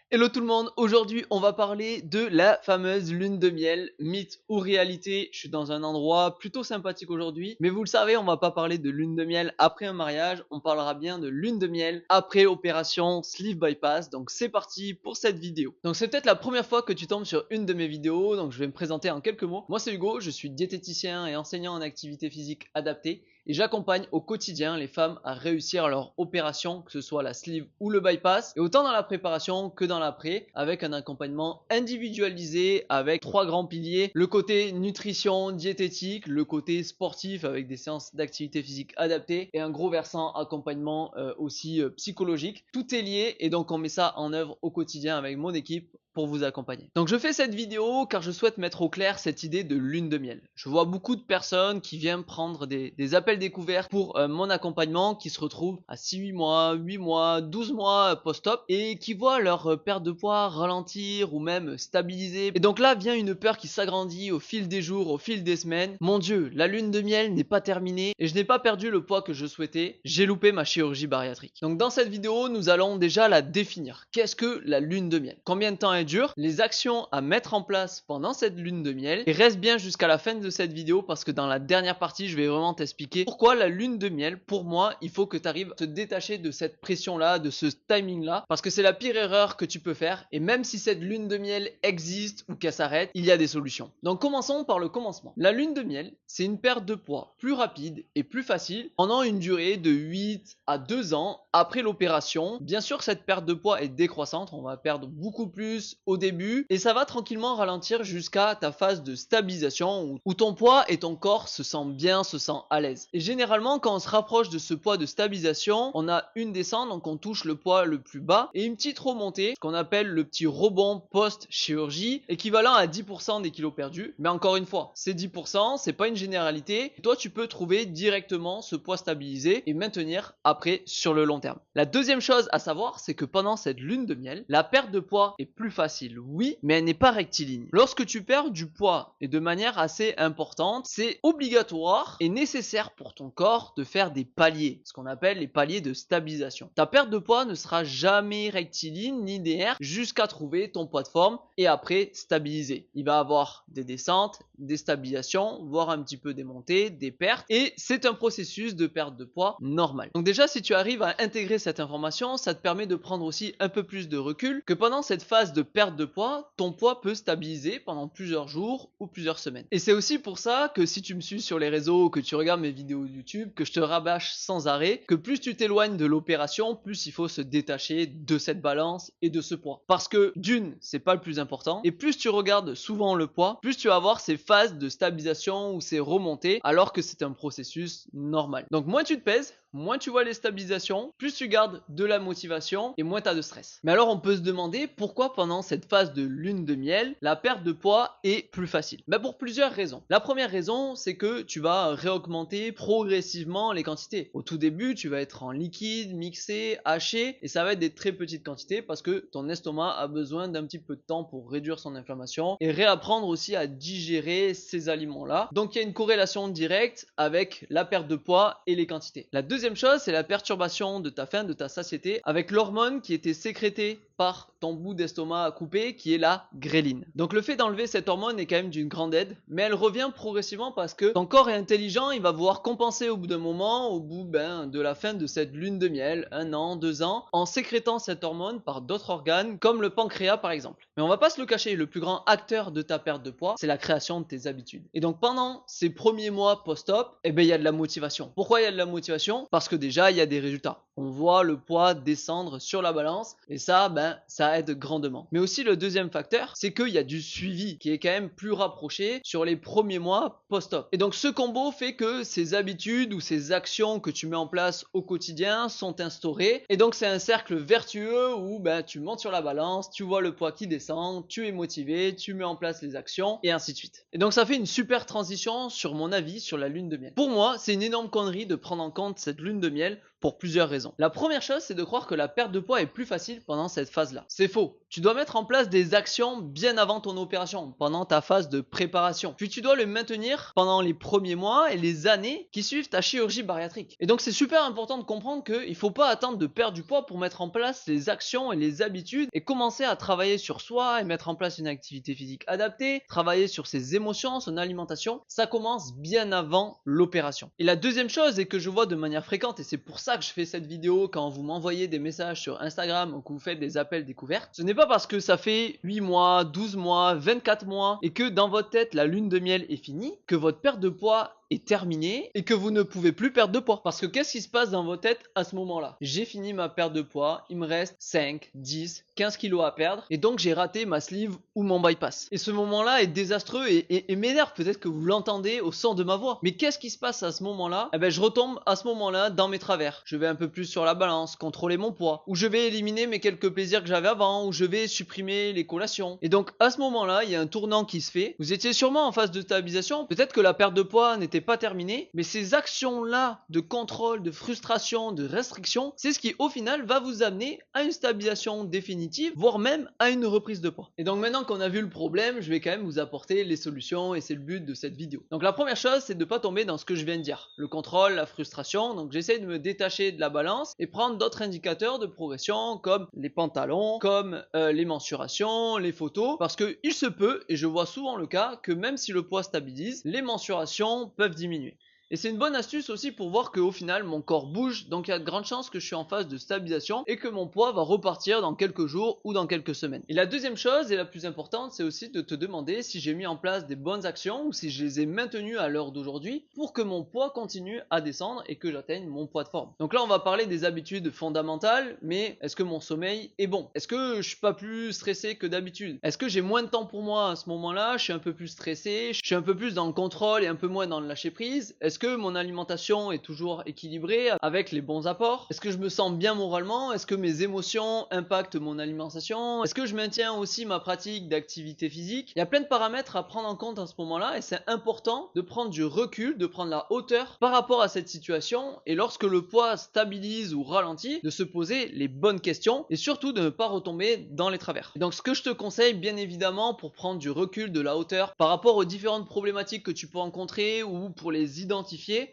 Hello tout le monde, aujourd'hui on va parler de la fameuse lune de miel, mythe ou réalité. Je suis dans un endroit plutôt sympathique aujourd'hui, mais vous le savez, on va pas parler de lune de miel après un mariage, on parlera bien de lune de miel après opération sleeve bypass. Donc c'est parti pour cette vidéo. Donc c'est peut-être la première fois que tu tombes sur une de mes vidéos, donc je vais me présenter en quelques mots. Moi c'est Hugo, je suis diététicien et enseignant en activité physique adaptée. Et j'accompagne au quotidien les femmes à réussir leur opération, que ce soit la sleeve ou le bypass, et autant dans la préparation que dans l'après, avec un accompagnement individualisé avec 3 grands piliers: le côté nutrition, diététique, le côté sportif avec des séances d'activité physique adaptées, et un gros versant accompagnement aussi psychologique. Tout est lié et donc on met ça en œuvre au quotidien avec mon équipe pour vous accompagner. Donc je fais cette vidéo car je souhaite mettre au clair cette idée de lune de miel. Je vois beaucoup de personnes qui viennent prendre des appels découverts pour mon accompagnement, qui se retrouvent à 6 mois, 8 mois, 12 mois post-op et qui voient leur perte de poids ralentir ou même stabiliser. Et donc là vient une peur qui s'agrandit au fil des jours, au fil des semaines. Mon Dieu, la lune de miel n'est pas terminée et je n'ai pas perdu le poids que je souhaitais. J'ai loupé ma chirurgie bariatrique. Donc dans cette vidéo, nous allons déjà la définir. Qu'est-ce que la lune de miel? Combien de temps elle dure, les actions à mettre en place pendant cette lune de miel, et reste bien jusqu'à la fin de cette vidéo parce que dans la dernière partie je vais vraiment t'expliquer pourquoi la lune de miel, pour moi il faut que tu arrives à te détacher de cette pression là, de ce timing là, parce que c'est la pire erreur que tu peux faire. Et même si cette lune de miel existe ou qu'elle s'arrête, il y a des solutions. Donc commençons par le commencement. La lune de miel, c'est une perte de poids plus rapide et plus facile pendant une durée de 8 à 2 ans après l'opération. Bien sûr, cette perte de poids est décroissante, on va perdre beaucoup plus au début et ça va tranquillement ralentir jusqu'à ta phase de stabilisation où ton poids et ton corps se sentent bien, se sentent à l'aise. Et généralement, quand on se rapproche de ce poids de stabilisation, on a une descente, donc on touche le poids le plus bas, et une petite remontée, ce qu'on appelle le petit rebond post-chirurgie, équivalent à 10% des kilos perdus. Mais encore une fois, ces 10%, c'est pas une généralité. Toi, tu peux trouver directement ce poids stabilisé et maintenir après sur le long terme. La deuxième chose à savoir, c'est que pendant cette lune de miel, la perte de poids est plus facile, oui, mais elle n'est pas rectiligne. Lorsque tu perds du poids et de manière assez importante, c'est obligatoire et nécessaire pour ton corps de faire des paliers, ce qu'on appelle les paliers de stabilisation. Ta perte de poids ne sera jamais rectiligne, linéaire, jusqu'à trouver ton poids de forme et après stabiliser. Il va avoir des descentes, des stabilisations, voire un petit peu des montées, des pertes, et c'est un processus de perte de poids normal. Donc déjà, si tu arrives à intégrer cette information, ça te permet de prendre aussi un peu plus de recul, que pendant cette phase de perte de poids, ton poids peut stabiliser pendant plusieurs jours ou plusieurs semaines. Et c'est aussi pour ça que si tu me suis sur les réseaux, que tu regardes mes vidéos YouTube, que je te rabâche sans arrêt, que plus tu t'éloignes de l'opération, plus il faut se détacher de cette balance et de ce poids. Parce que d'une, c'est pas le plus important, et plus tu regardes souvent le poids, plus tu vas avoir ces phases de stabilisation ou ces remontées, alors que c'est un processus normal. Donc moins tu te pèses, moins tu vois les stabilisations, plus tu gardes de la motivation et moins tu as de stress. Mais alors on peut se demander pourquoi pendant cette phase de lune de miel, la perte de poids est plus facile. Pour plusieurs raisons. La première raison, c'est que tu vas réaugmenter progressivement les quantités. Au tout début, tu vas être en liquide, mixé, haché, et ça va être des très petites quantités parce que ton estomac a besoin d'un petit peu de temps pour réduire son inflammation et réapprendre aussi à digérer ces aliments-là. Donc il y a une corrélation directe avec la perte de poids et les quantités. La deuxième chose, c'est la perturbation de ta faim, de ta satiété, avec l'hormone qui était sécrétée par ton bout d'estomac coupé, qui est la gréline. Donc le fait d'enlever cette hormone est quand même d'une grande aide, mais elle revient progressivement parce que ton corps est intelligent, il va vouloir compenser au bout d'un moment, au bout de la fin de cette lune de miel, 1 an, 2 ans, en sécrétant cette hormone par d'autres organes, comme le pancréas par exemple. Mais on va pas se le cacher, le plus grand acteur de ta perte de poids, c'est la création de tes habitudes. Et donc pendant ces premiers mois post-op, il y a de la motivation. Pourquoi il y a de la motivation? Parce que déjà, il y a des résultats. On voit le poids descendre sur la balance et ça, ça aide grandement. Mais aussi le deuxième facteur, c'est qu'il y a du suivi qui est quand même plus rapproché sur les premiers mois post-op. Et donc ce combo fait que ces habitudes ou ces actions que tu mets en place au quotidien sont instaurées. Et donc c'est un cercle vertueux où tu montes sur la balance, tu vois le poids qui descend, tu es motivé, tu mets en place les actions et ainsi de suite. Et donc ça fait une super transition sur mon avis sur la lune de miel. Pour moi, c'est une énorme connerie de prendre en compte cette lune de miel pour plusieurs raisons. La première chose, c'est de croire que la perte de poids est plus facile pendant cette phase-là. C'est faux. Tu dois mettre en place des actions bien avant ton opération, pendant ta phase de préparation. Puis tu dois le maintenir pendant les premiers mois et les années qui suivent ta chirurgie bariatrique. Et donc c'est super important de comprendre qu'il ne faut pas attendre de perdre du poids pour mettre en place les actions et les habitudes et commencer à travailler sur soi et mettre en place une activité physique adaptée, travailler sur ses émotions, son alimentation. Ça commence bien avant l'opération. Et la deuxième chose, et que je vois de manière fréquente, et c'est pour ça que je fais cette vidéo quand vous m'envoyez des messages sur Instagram ou que vous faites des appels découvertes, ce n'est pas parce que ça fait 8 mois, 12 mois, 24 mois et que dans votre tête la lune de miel est finie, que votre perte de poids est terminée et que vous ne pouvez plus perdre de poids. Parce que qu'est-ce qui se passe dans votre tête à ce moment-là? J'ai fini ma perte de poids, il me reste 5, 10, 15 kilos à perdre et donc j'ai raté ma sleeve ou mon bypass. Et ce moment-là est désastreux et m'énerve, peut-être que vous l'entendez au son de ma voix. Mais qu'est-ce qui se passe à ce moment-là? Eh ben je retombe à ce moment-là dans mes travers. Je vais un peu plus sur la balance, contrôler mon poids, ou je vais éliminer mes quelques plaisirs que j'avais avant, ou je vais supprimer les collations. Et donc à ce moment-là, il y a un tournant qui se fait. Vous étiez sûrement en phase de stabilisation, peut-être que la perte de poids n'était pas terminée, mais ces actions-là de contrôle, de frustration, de restriction, c'est ce qui au final va vous amener à une stabilisation définitive, voire même à une reprise de poids. Et donc maintenant qu'on a vu le problème, je vais quand même vous apporter les solutions et c'est le but de cette vidéo. Donc la première chose, c'est de ne pas tomber dans ce que je viens de dire, le contrôle, la frustration. Donc j'essaie de me détacher de la balance et prendre d'autres indicateurs de progression comme les pantalons, comme les mensurations, les photos, parce que il se peut, et je vois souvent le cas, que même si le poids stabilise, les mensurations peuvent diminuer. Et c'est une bonne astuce aussi pour voir qu'au final mon corps bouge, donc il y a de grandes chances que je suis en phase de stabilisation et que mon poids va repartir dans quelques jours ou dans quelques semaines. Et la deuxième chose et la plus importante, c'est aussi de te demander si j'ai mis en place des bonnes actions ou si je les ai maintenues à l'heure d'aujourd'hui pour que mon poids continue à descendre et que j'atteigne mon poids de forme. Donc là on va parler des habitudes fondamentales, mais est-ce que mon sommeil est bon? Est-ce que je suis pas plus stressé que d'habitude? Est-ce que j'ai moins de temps pour moi à ce moment-là? Je suis un peu plus stressé, je suis un peu plus dans le contrôle et un peu moins dans le lâcher prise? Est-ce que mon alimentation est toujours équilibrée avec les bons apports? Est-ce que je me sens bien moralement? Est-ce que mes émotions impactent mon alimentation? Est-ce que je maintiens aussi ma pratique d'activité physique? Il y a plein de paramètres à prendre en compte à ce moment-là et c'est important de prendre du recul, de prendre la hauteur par rapport à cette situation et lorsque le poids stabilise ou ralentit, de se poser les bonnes questions et surtout de ne pas retomber dans les travers. Et donc ce que je te conseille bien évidemment pour prendre du recul, de la hauteur par rapport aux différentes problématiques que tu peux rencontrer ou pour les identifier,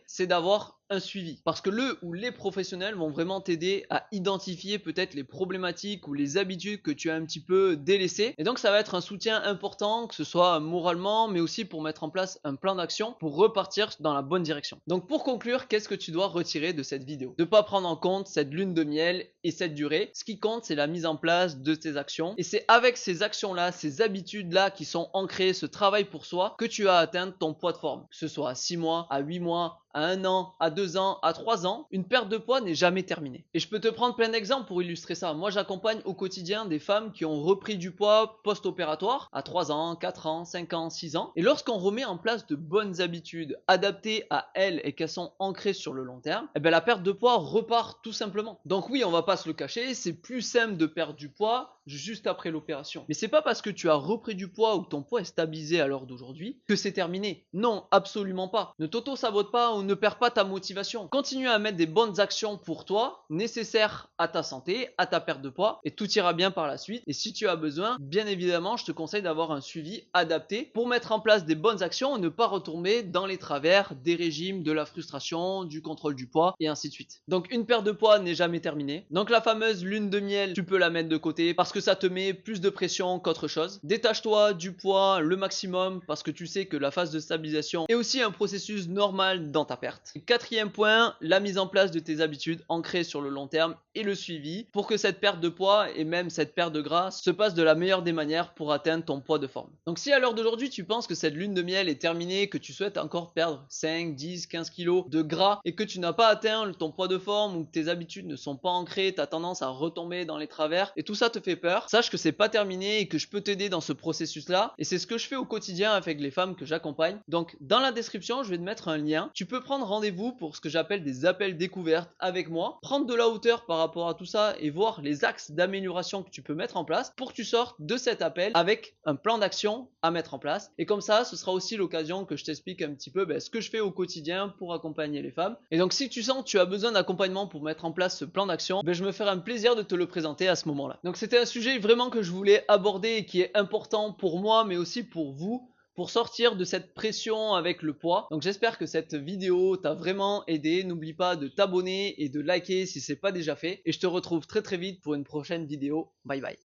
c'est d'avoir un suivi. Parce que le ou les professionnels vont vraiment t'aider à identifier peut-être les problématiques ou les habitudes que tu as un petit peu délaissées. Et donc ça va être un soutien important, que ce soit moralement, mais aussi pour mettre en place un plan d'action pour repartir dans la bonne direction. Donc pour conclure, qu'est-ce que tu dois retirer de cette vidéo? De ne pas prendre en compte cette lune de miel et cette durée. Ce qui compte, c'est la mise en place de tes actions. Et c'est avec ces actions-là, ces habitudes-là qui sont ancrées, ce travail pour soi, que tu vas atteindre ton poids de forme. Que ce soit à 6 mois, à 8 mois, à 1 an, à 2 ans, à 3 ans, une perte de poids n'est jamais terminée. Et je peux te prendre plein d'exemples pour illustrer ça. Moi, j'accompagne au quotidien des femmes qui ont repris du poids post-opératoire à 3 ans, 4 ans, 5 ans, 6 ans. Et lorsqu'on remet en place de bonnes habitudes adaptées à elles et qu'elles sont ancrées sur le long terme, eh bien la perte de poids repart tout simplement. Donc oui, on va pas se le cacher, c'est plus simple de perdre du poids juste après l'opération. Mais c'est pas parce que tu as repris du poids ou que ton poids est stabilisé à l'heure d'aujourd'hui que c'est terminé. Non, absolument pas. Ne t'auto-sabote pas ou ne perds pas ta motivation. Continue à mettre des bonnes actions pour toi, nécessaires à ta santé, à ta perte de poids, et tout ira bien par la suite. Et si tu as besoin, bien évidemment, je te conseille d'avoir un suivi adapté pour mettre en place des bonnes actions et ne pas retomber dans les travers des régimes, de la frustration, du contrôle du poids, et ainsi de suite. Donc une perte de poids n'est jamais terminée. Donc la fameuse lune de miel, tu peux la mettre de côté parce que ça te met plus de pression qu'autre chose. Détache-toi du poids le maximum parce que tu sais que la phase de stabilisation est aussi un processus normal dans ta perte. Quatrième point, la mise en place de tes habitudes ancrées sur le long terme et le suivi pour que cette perte de poids et même cette perte de gras se passe de la meilleure des manières pour atteindre ton poids de forme. Donc si à l'heure d'aujourd'hui tu penses que cette lune de miel est terminée, que tu souhaites encore perdre 5, 10, 15 kilos de gras et que tu n'as pas atteint ton poids de forme ou que tes habitudes ne sont pas ancrées, tu as tendance à retomber dans les travers et tout ça te fait peur, sache que c'est pas terminé et que je peux t'aider dans ce processus-là. Et c'est ce que je fais au quotidien avec les femmes que j'accompagne. Donc, dans la description, je vais te mettre un lien. Tu peux prendre rendez-vous pour ce que j'appelle des appels découvertes avec moi, prendre de la hauteur par rapport à tout ça et voir les axes d'amélioration que tu peux mettre en place pour que tu sortes de cet appel avec un plan d'action à mettre en place. Et comme ça, ce sera aussi l'occasion que je t'explique un petit peu ce que je fais au quotidien pour accompagner les femmes. Et donc, si tu sens que tu as besoin d'accompagnement pour mettre en place ce plan d'action, je me ferai un plaisir de te le présenter à ce moment-là. Donc, c'était un sujet vraiment que je voulais aborder et qui est important pour moi, mais aussi pour vous, pour sortir de cette pression avec le poids. Donc j'espère que cette vidéo t'a vraiment aidé. N'oublie pas de t'abonner et de liker si c'est pas déjà fait. Et je te retrouve très très vite pour une prochaine vidéo. Bye bye.